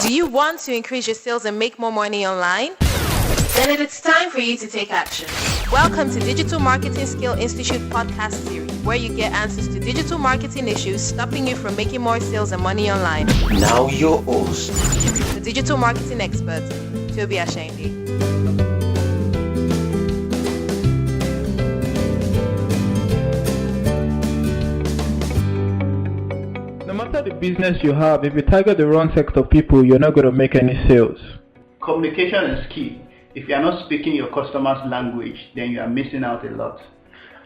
Do you want to increase your sales and make more money online? Then it is time for you to take action. Welcome to Digital Marketing Skill Institute podcast series, where you get answers to digital marketing issues stopping you from making more sales and money online. Now your host, the digital marketing expert, Toby Ashende. No matter the business you have, if you target the wrong set of people, you're not going to make any sales. Communication is key. If you are not speaking your customer's language, then you are missing out a lot.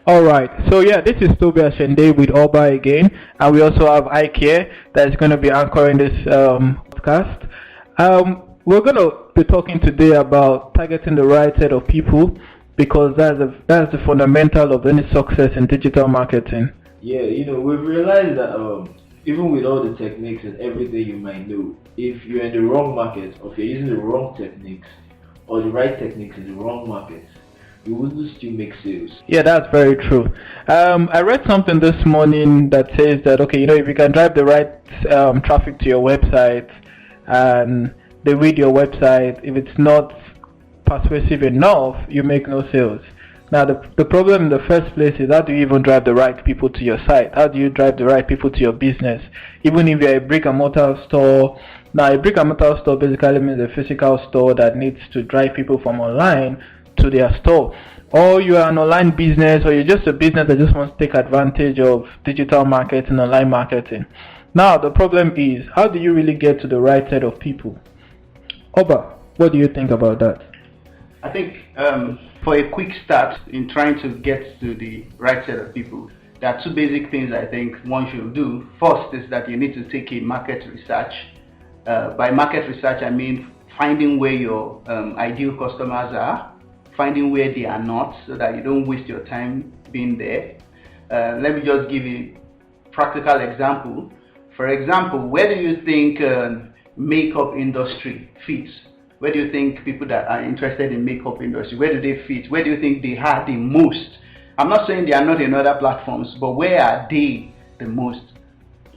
Alright, so yeah, this is Toby Ashende with Oba again, and we also have Ike here that is going to be anchoring this podcast. We're going to be talking today about targeting the right set of people, because that's the fundamental of any success in digital marketing. Yeah, we've realized that even with all the techniques and everything you might know, if you're in the wrong market, or if you're using the wrong techniques, or the right techniques in the wrong market, you wouldn't still make sales. Yeah, that's very true. I read something this morning that says that, okay, if you can drive the right traffic to your website and they read your website, if it's not persuasive enough, you make no sales. Now, the problem in the first place is, how do you even drive the right people to your site? How do you drive the right people to your business? Even if you're a brick and mortar store. Now, a brick and mortar store basically means a physical store that needs to drive people from online to their store. Or you are an online business, or you're just a business that just wants to take advantage of digital marketing, online marketing. Now, the problem is, how do you really get to the right set of people? Oba, what do you think about that? I think for a quick start in trying to get to the right set of people, there are two basic things I think one should do. First is that you need to take a market research. By market research, I mean finding where your ideal customers are, finding where they are not, so that you don't waste your time being there. Let me just give you a practical example. For example, where do you think makeup industry fits? Where do you think people that are interested in makeup industry, where do they fit? Where do you think they are the most? I'm not saying they are not in other platforms, but where are they the most?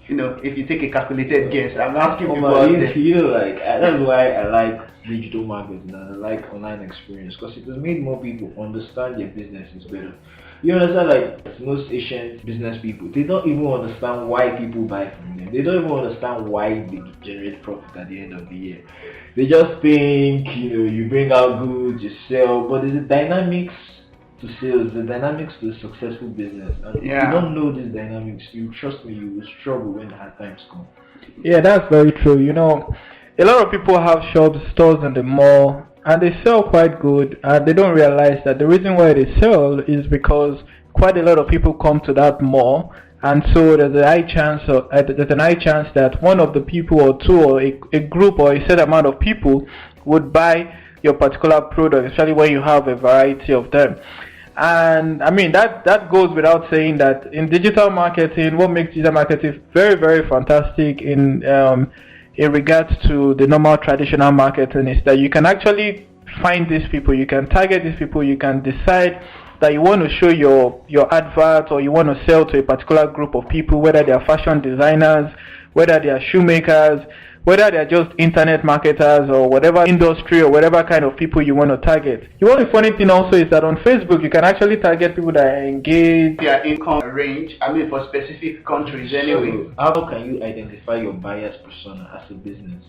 If you take a calculated guess, I'm asking people out there. That's why I like digital marketing and I like online experience, because it has made more people understand their businesses better. You understand, like most Asian business people, they don't even understand why people buy from them. They don't even understand why they generate profit at the end of the year. They just think, you bring out goods, you sell, but there's a dynamics to sales, the dynamics to a successful business. And if you don't know these dynamics, you trust me, you will struggle when the hard times come. Yeah, that's very true. A lot of people have shops, stores in the mall, and they sell quite good, and they don't realize that the reason why they sell is because quite a lot of people come to that mall, and so there's a high chance that one of the people or two or a group or a set amount of people would buy your particular product, especially when you have a variety of them. And I mean that goes without saying that in digital marketing, what makes digital marketing very, very fantastic in regards to the normal traditional marketing is that you can actually find these people, you can target these people, you can decide that you want to show your advert or you want to sell to a particular group of people, whether they are fashion designers, whether they are shoemakers, whether they are just internet marketers or whatever industry or whatever kind of people you want to target. The only funny thing also is that on Facebook, you can actually target people that are engaged. Their income range, for specific countries anyway. So, how can you identify your buyer's persona as a business?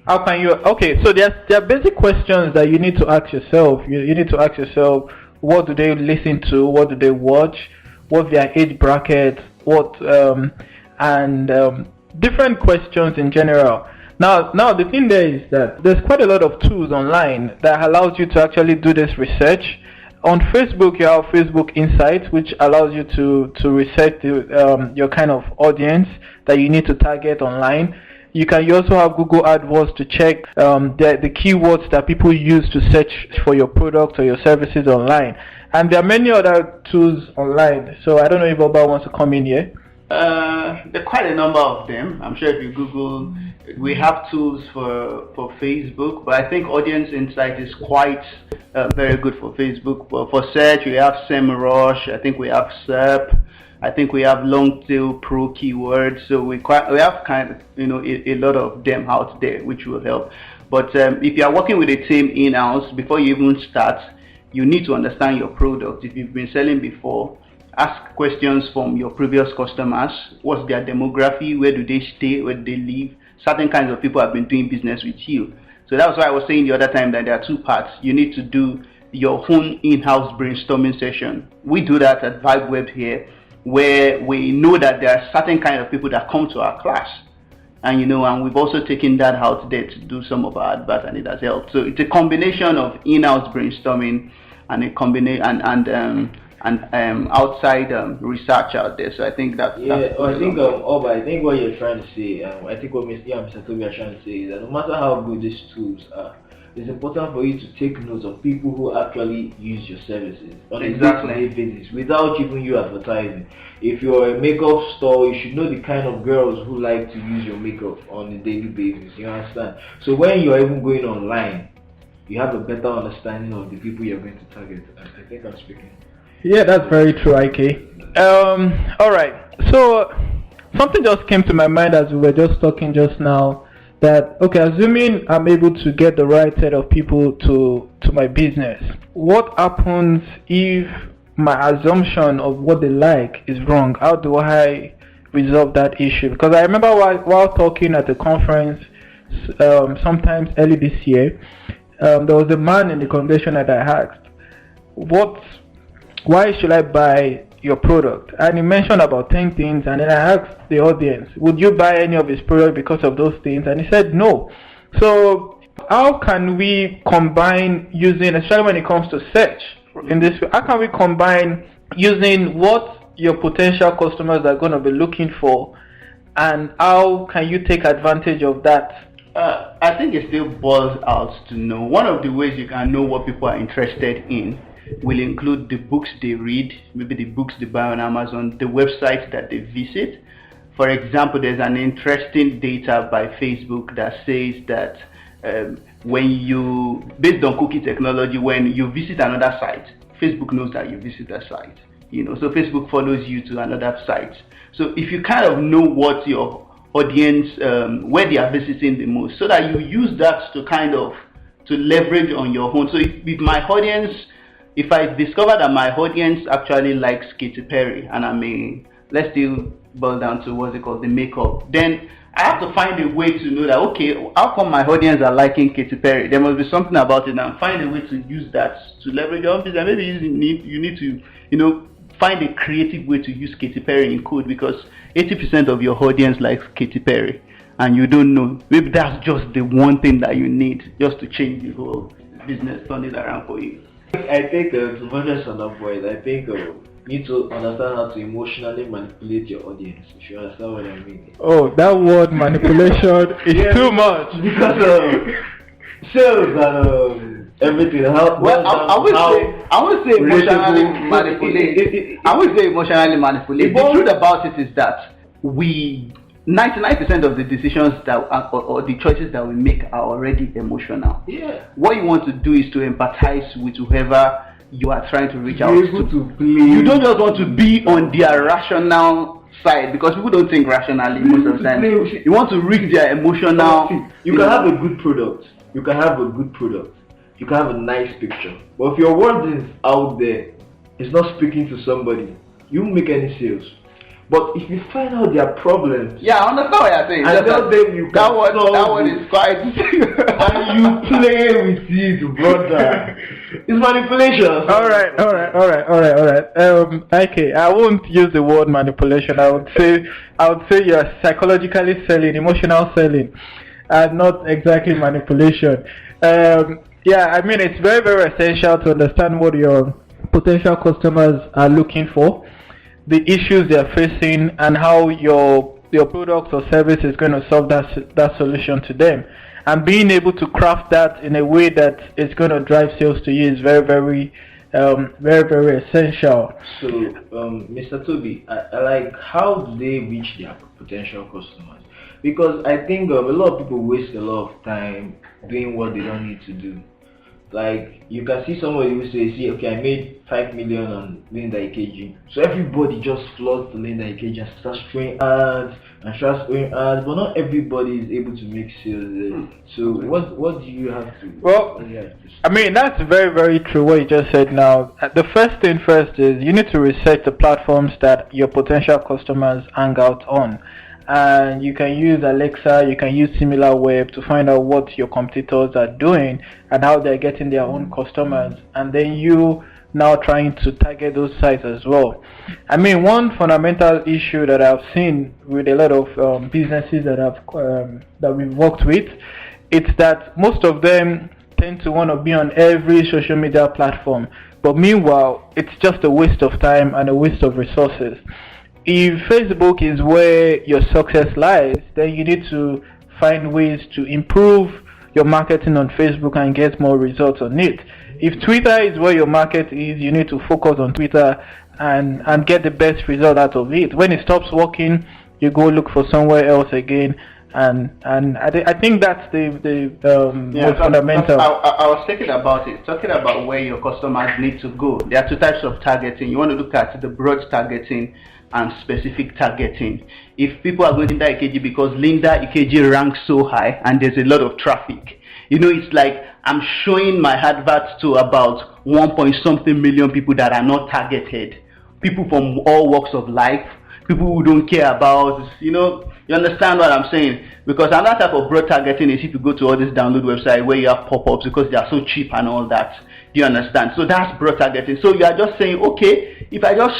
How can you? Okay, so there are basic questions that you need to ask yourself. You need to ask yourself, what do they listen to? What do they watch? What's their age bracket? Different questions in general. Now the thing there is that there's quite a lot of tools online that allows you to actually do this research. On Facebook, you have Facebook Insights, which allows you to research your kind of audience that you need to target online. You also have Google AdWords to check the keywords that people use to search for your product or your services online. And there are many other tools online. So I don't know if Oba wants to come in here. There are quite a number of them. I'm sure if you Google, we have tools for Facebook, but I think Audience Insight is quite very good for Facebook. But for search, we have SEMrush. I think we have SERP. I think we have long tail pro keywords, so we have kind of a lot of them out there, which will help. But if you are working with a team in-house, before you even start, you need to understand your product. If you've been selling before, ask questions from your previous customers. What's their demography? Where do they stay? Where do they live? Certain kinds of people have been doing business with you. So that's why I was saying the other time that there are two parts. You need to do your own in-house brainstorming session. We do that at VibeWeb here, where we know that there are certain kind of people that come to our class. And and we've also taken that out there to do some of our adverts, and it has helped. So it's a combination of in-house brainstorming and a combination and outside research out there. So I think that. I think what you're trying to say, I think what Mr. Toby are trying to say is that no matter how good these tools are, it's important for you to take notes of people who actually use your services on a day-to-day basis without even you advertising. If you're a makeup store, you should know the kind of girls who like to use your makeup on a daily basis. You understand? So when you're even going online, you have a better understanding of the people you're going to target. I think I'm speaking. Yeah, that's very true, IK. Alright, so something just came to my mind as we were just talking just now, that, okay, assuming I'm able to get the right set of people to my business, what happens if my assumption of what they like is wrong? How do I resolve that issue? Because I remember while talking at a conference sometimes early this year, there was a man in the congregation that I asked, why should I buy your product? And he mentioned about 10 things, and then I asked the audience, would you buy any of his product because of those things? And he said no. So how can we combine using, especially when it comes to search in this way, how can we combine using what your potential customers are going to be looking for, and how can you take advantage of that? I think it still boils out to know. One of the ways you can know what people are interested in will include the books they read, maybe the books they buy on Amazon, the websites that they visit. For example, there's an interesting data by Facebook that says that when you, based on cookie technology, when you visit another site, Facebook knows that you visit that site. So Facebook follows you to another site. So if you kind of know what your audience, where they are visiting the most, so that you use that to kind of to leverage on your own. So if my audience, if I discover that my audience actually likes Katy Perry, and let's still boil down to what's it called, the makeup, then I have to find a way to know that, okay, how come my audience are liking Katy Perry? There must be something about it, and find a way to use that to leverage your own business. Maybe you need to, find a creative way to use Katy Perry in code, because 80% of your audience likes Katy Perry, and you don't know. Maybe that's just the one thing that you need just to change the whole business, turn it around for you. I think to focus on that point, I think you need to understand how to emotionally manipulate your audience, if you understand what I mean. Oh, that word manipulation is too much. Because sales and everything. I would say emotionally manipulate. I would say emotionally manipulate. The truth about it is that 99% of the decisions that or the choices that we make are already emotional. Yeah. What you want to do is to empathize with whoever you are trying to reach out to. You don't just want to be on their rational side, because people don't think rationally most of the time. You want to reach their emotional. You can have a good product. You can have a nice picture. But if your wording out there is not speaking to somebody, you won't make any sales. But if you find out their problems, I understand what you're saying. And tell them you that one is quite. And you play with it, brother. It's manipulation. All right. Okay, I won't use the word manipulation. I would say you're psychologically selling, emotional selling, and not exactly manipulation. It's very, very essential to understand what your potential customers are looking for, the issues they are facing, and how your product or service is going to solve that solution to them. And being able to craft that in a way that is going to drive sales to you is very, very, very essential. So, Mr. Toby, I like, how do they reach their potential customers? Because I think a lot of people waste a lot of time doing what they don't need to do. Like you can see somebody who say, see, okay, I made 5 million on Linda Ikeji. So everybody just floods to Linda Ikeji and starts throwing ads and starts throwing ads, but not everybody is able to make sales there. So what do you have to? Well, I mean, that's very, very true what you just said now. The first thing first is you need to research the platforms that your potential customers hang out on. And you can use Alexa, you can use SimilarWeb to find out what your competitors are doing and how they're getting their own customers. And then you now trying to target those sites as well. I mean, one fundamental issue that I've seen with a lot of businesses that we've worked with, it's that most of them tend to want to be on every social media platform, but meanwhile it's just a waste of time and a waste of resources. If Facebook is where your success lies, then you need to find ways to improve your marketing on Facebook and get more results on it. If Twitter is where your market is, you need to focus on Twitter and get the best result out of it. When it stops working, you go look for somewhere else again. And I think that's the most fundamental. I was talking about where your customers need to go. There are two types of targeting. You want to look at the broad targeting and specific targeting. If people are going to Linda Ikeji because Linda Ikeji ranks so high and there's a lot of traffic, it's like I'm showing my adverts to about 1 million people that are not targeted. People from all walks of life, people who don't care about, you understand what I'm saying? Because another type of broad targeting is if you go to all this download website where you have pop-ups because they are so cheap and all that. Do you understand? So that's broad targeting. So you are just saying, okay, if I just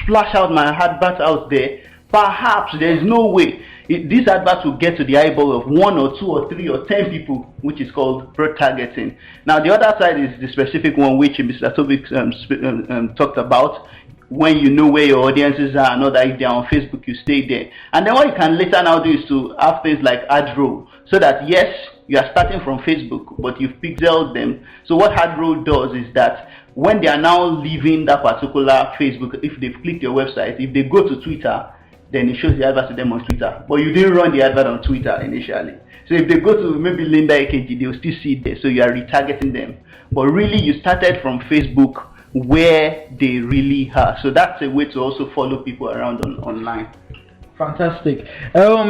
flash out my advert out there, perhaps there is no way these adverts will get to the eyeball of 1 or 2 or 3 or 10 people, which is called broad targeting. Now the other side is the specific one which Mr. Tobik talked about. When you know where your audiences are and all that, if they're on Facebook, you stay there. And then what you can later now do is to have things like ad roll, so that yes, you are starting from Facebook, but you've pixeled them. So what ad roll does is that when they are now leaving that particular Facebook, if they've clicked your website, if they go to Twitter, then it shows the advert to them on Twitter. But you didn't run the advert on Twitter initially. So if they go to maybe Linda Ikeji, they'll still see it there. So you are retargeting them. But really, you started from Facebook where they really are. So that's a way to also follow people around online. Fantastic. All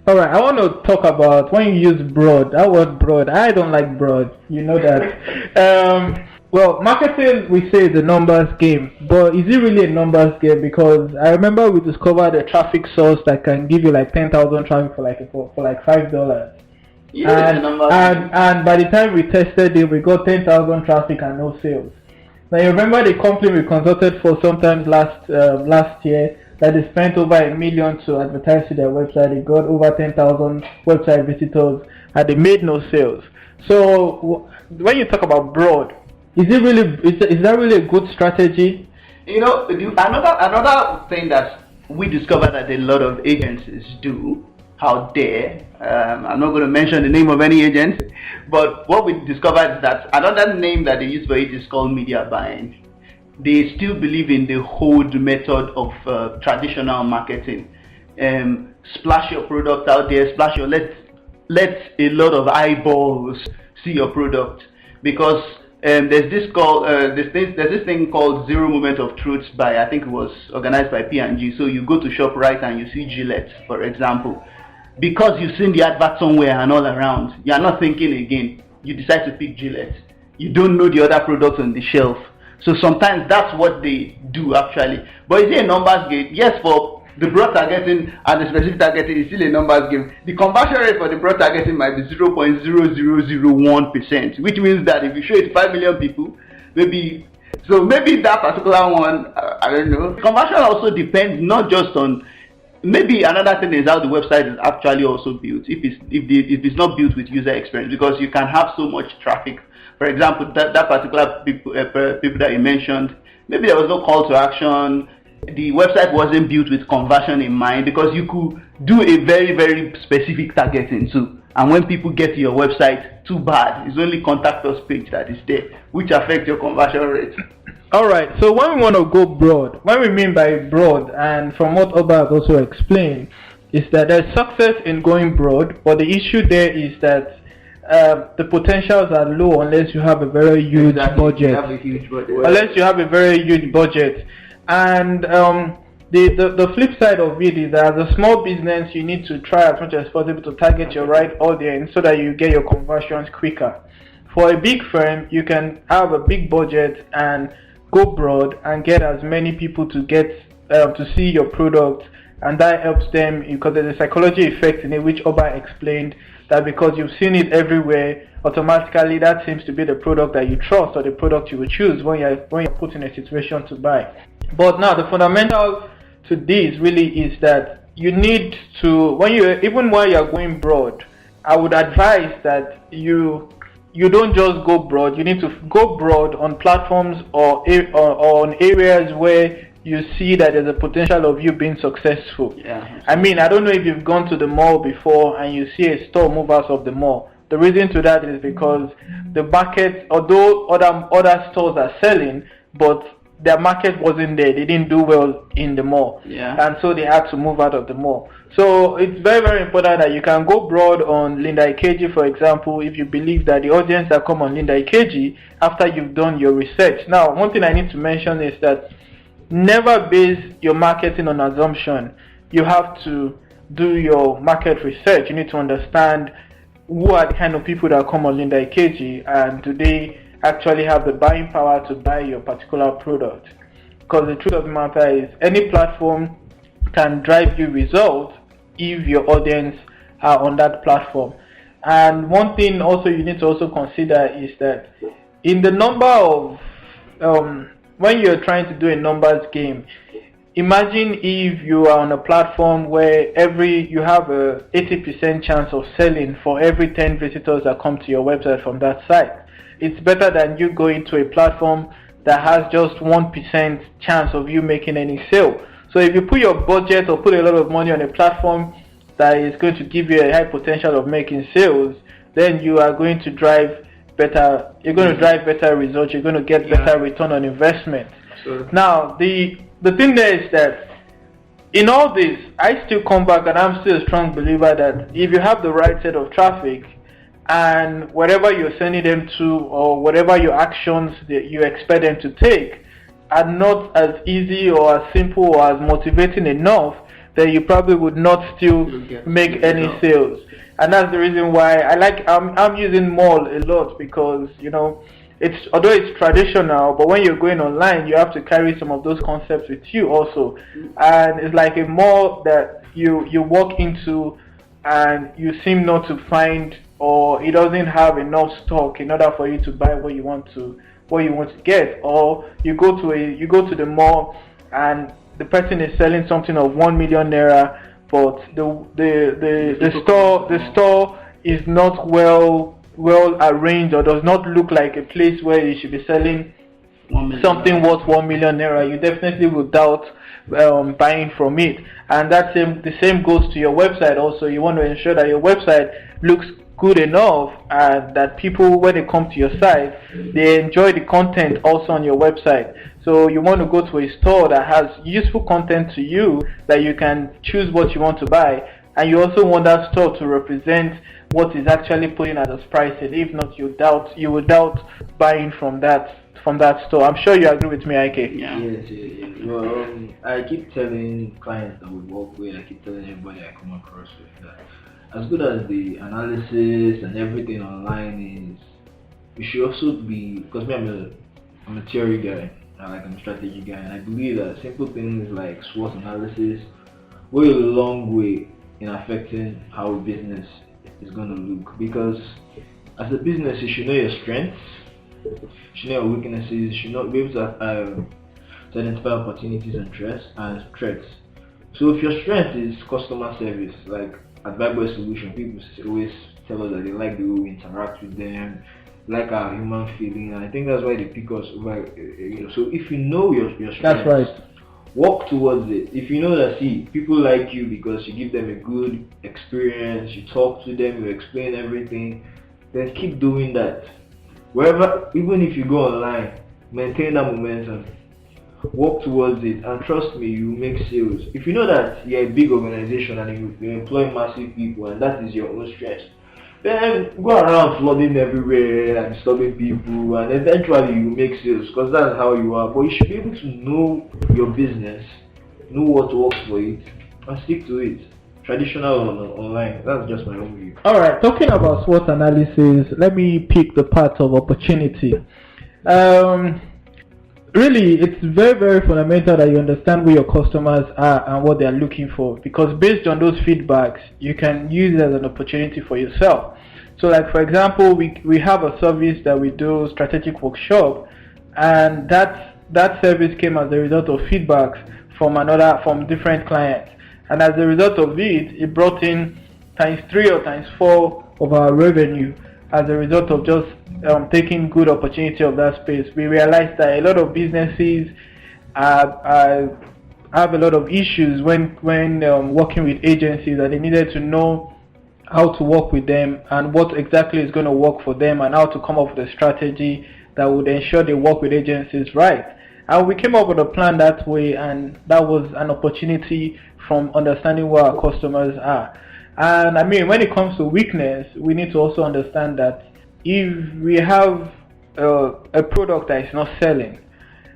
right, I want to talk about when you use broad. That word broad, I don't like broad. You know that. Well, marketing, we say, is a numbers game, but is it really a numbers game? Because I remember we discovered a traffic source that can give you like 10,000 traffic for like $5. And by the time we tested it, we got 10,000 traffic and no sales. Now you remember the company we consulted for sometimes last year that they spent over $1 million to advertise to their website. They got over 10,000 website visitors and they made no sales. So when you talk about broad, is that really a good strategy? Another thing that we discovered that a lot of agencies do out there, I'm not going to mention the name of any agent, but what we discovered is that another name that they use for it is called media buying. They still believe in the old method of traditional marketing. Splash your product out there, let a lot of eyeballs see your product, because there's this thing called Zero Moment of Truth by, I think it was organized by P&G. So you go to ShopRite and you see Gillette, for example. Because you've seen the advert somewhere and all around, you are not thinking again. You decide to pick Gillette. You don't know the other products on the shelf. So sometimes that's what they do actually. But is it a numbers game? Yes, for the broad targeting and the specific targeting is still a numbers game. The conversion rate for the broad targeting might be 0.0001%, which means that if you show it to 5 million people, maybe that particular one, I don't know. Conversion also depends not just on, maybe another thing is how the website is actually also built. If it's not built with user experience, because you can have so much traffic. For example, that particular people that you mentioned, maybe there was no call to action. The website wasn't built with conversion in mind, because you could do a very, very specific targeting too. And when people get to your website, too bad, it's only contact us page that is there, which affects your conversion rate. All right. So when we want to go broad, what we mean by broad, and from what Oba has also explained, is that there's success in going broad, but the issue there is that the potentials are low unless you have a very huge budget. You have a huge budget. Unless you have a very huge budget. And the flip side of it is that as a small business, you need to try as much as possible to target your right audience so that you get your conversions quicker. For a big firm, you can have a big budget and go broad and get as many people to get to see your product, and that helps them because there's a psychology effect in it, which Oba explained, that because you've seen it everywhere, automatically that seems to be the product that you trust or the product you will choose when you're put in a situation to buy. But now the fundamental to this really is that you need to, even while you're going broad, I would advise that you don't just go broad. You need to go broad on platforms or on areas where you see that there's a potential of you being successful. Yeah. I mean, I don't know if you've gone to the mall before and you see a store move out of the mall. The reason to that is because the market, although other stores are selling, but their market wasn't there. They didn't do well in the mall. Yeah. And so they had to move out of the mall. So it's very, very important that you can go broad on Linda Ikeji, for example, if you believe that the audience that come on Linda Ikeji after you've done your research. Now, one thing I need to mention is that never base your marketing on assumption. You have to do your market research. You need to understand who are the kind of people that come on Linda Ikeji, and do they actually have the buying power to buy your particular product. Because the truth of the matter is any platform can drive you results if your audience are on that platform. And one thing also you need to also consider is that in the number of when you're trying to do a numbers game, imagine if you are on a platform where you have a 80% chance of selling for every 10 visitors that come to your website from that site. It's better than you going to a platform that has just 1% chance of you making any sale. So if you put your budget or put a lot of money on a platform that is going to give you a high potential of making sales, then you are going to drive better. You're going to drive better results. You're going to get better return on investment. Sure. Now the thing there is that in all this, I still come back and I'm still a strong believer that if you have the right set of traffic, and whatever you're sending them to or whatever your actions that you expect them to take are not as easy or as simple or as motivating enough, then you probably would not still make any sales. And that's the reason why I'm using mall a lot, because although it's traditional, but when you're going online you have to carry some of those concepts with you also. And it's like a mall that you walk into and you seem not to find, or it doesn't have enough stock in order for you to buy what you want to get. Or you go to the mall and the person is selling something of 1 million naira, but the store is not well arranged or does not look like a place where you should be selling something worth 1 million naira. You definitely will doubt buying from it. And the same goes to your website also. You want to ensure that your website looks good enough and that people, when they come to your site, they enjoy the content also on your website. So you want to go to a store that has useful content to you, that you can choose what you want to buy, and you also want that store to represent what is actually putting at its pricing. If not, you would doubt buying from that store. I'm sure you agree with me, Ike. Yeah. Yes. Well, I keep telling clients that we work with, I keep telling everybody I come across with that as good as the analysis and everything online is, you should also be, because me, I'm a theory guy, I'm a strategy guy, and I believe that simple things like SWOT analysis go a long way in affecting how a business is going to look. Because as a business, you should know your strengths, you should know your weaknesses, you should not be able to identify opportunities and threats. So if your strength is customer service, like at Vibe Solution, people always tell us that they like the way we interact with them, like our human feeling, and I think that's why they pick us over. So if you know your strengths, that's right, work towards it. If you know that people like you because you give them a good experience, you talk to them, you explain everything, then keep doing that. Wherever, even if you go online, maintain that momentum. Work towards it, and trust me, you make sales. If you know that you're a big organization and you employ massive people and that is your own strength, then go around flooding everywhere and disturbing people, and eventually you make sales because that's how you are. But you should be able to know your business, know what works for it, and stick to it. Traditional or online, that's just my own view. Alright, talking about SWOT analysis, let me pick the part of opportunity. Really, it's very, very fundamental that you understand where your customers are and what they are looking for, because based on those feedbacks, you can use it as an opportunity for yourself. So like, for example, we have a service that we do, strategic workshop, and that service came as a result of feedbacks from different clients. And as a result of it brought in ×3 or ×4 of our revenue as a result of just taking good opportunity of that space. We realized that a lot of businesses have a lot of issues when working with agencies, and they needed to know how to work with them and what exactly is going to work for them, and how to come up with a strategy that would ensure they work with agencies right. And we came up with a plan that way, and that was an opportunity from understanding where our customers are. And I mean, when it comes to weakness, we need to also understand that if we have a product that is not selling,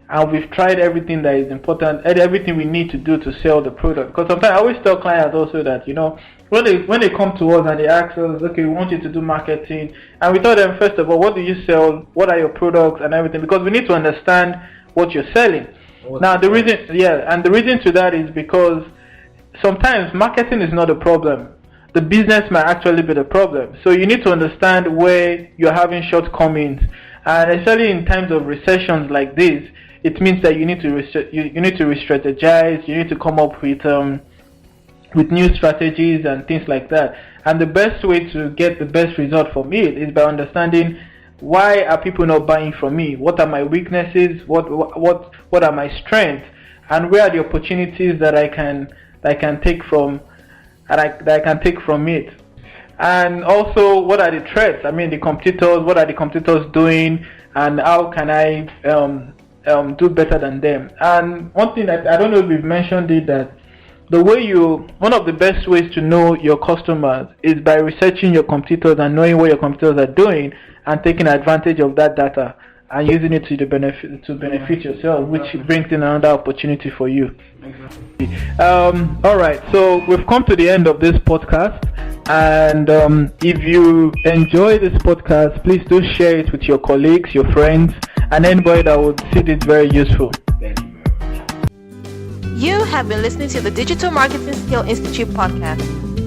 and we've tried everything that is important and everything we need to do to sell the product, because sometimes I always tell clients also that, when they come to us and they ask us, okay, we want you to do marketing, and we tell them, first of all, what do you sell, what are your products and everything, because we need to understand what you're selling. The reason to that is because sometimes marketing is not a problem. The business might actually be the problem. So you need to understand where you're having shortcomings, and especially in times of recessions like this, it means that you need to re-strategize. You need to come up with new strategies and things like that. And the best way to get the best result from it is by understanding, why are people not buying from me? What are my weaknesses? What are my strengths? And where are the opportunities that I can take from it? And also, what are the threats? I mean, the competitors. What are the competitors doing? And how can I do better than them? And one thing that I don't know if we've mentioned it, that one of the best ways to know your customers is by researching your competitors and knowing what your competitors are doing, and taking advantage of that data and using it to benefit yourself, which brings in another opportunity for you. Alright, so we've come to the end of this podcast, and if you enjoy this podcast, please do share it with your colleagues, your friends, and anybody that would see this very useful. Thank you very much. You have been listening to the Digital Marketing Skill Institute podcast.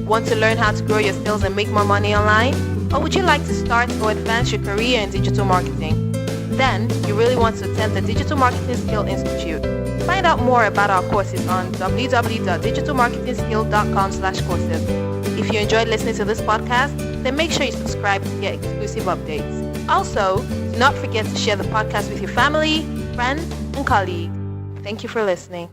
Want to learn how to grow your skills and make more money online? Or would you like to start or advance your career in digital marketing? Then you really want to attend the Digital Marketing Skill Institute. Find out more about our courses on www.digitalmarketingskill.com/courses. If you enjoyed listening to this podcast, then make sure you subscribe to get exclusive updates. Also, do not forget to share the podcast with your family, friends, and colleagues. Thank you for listening.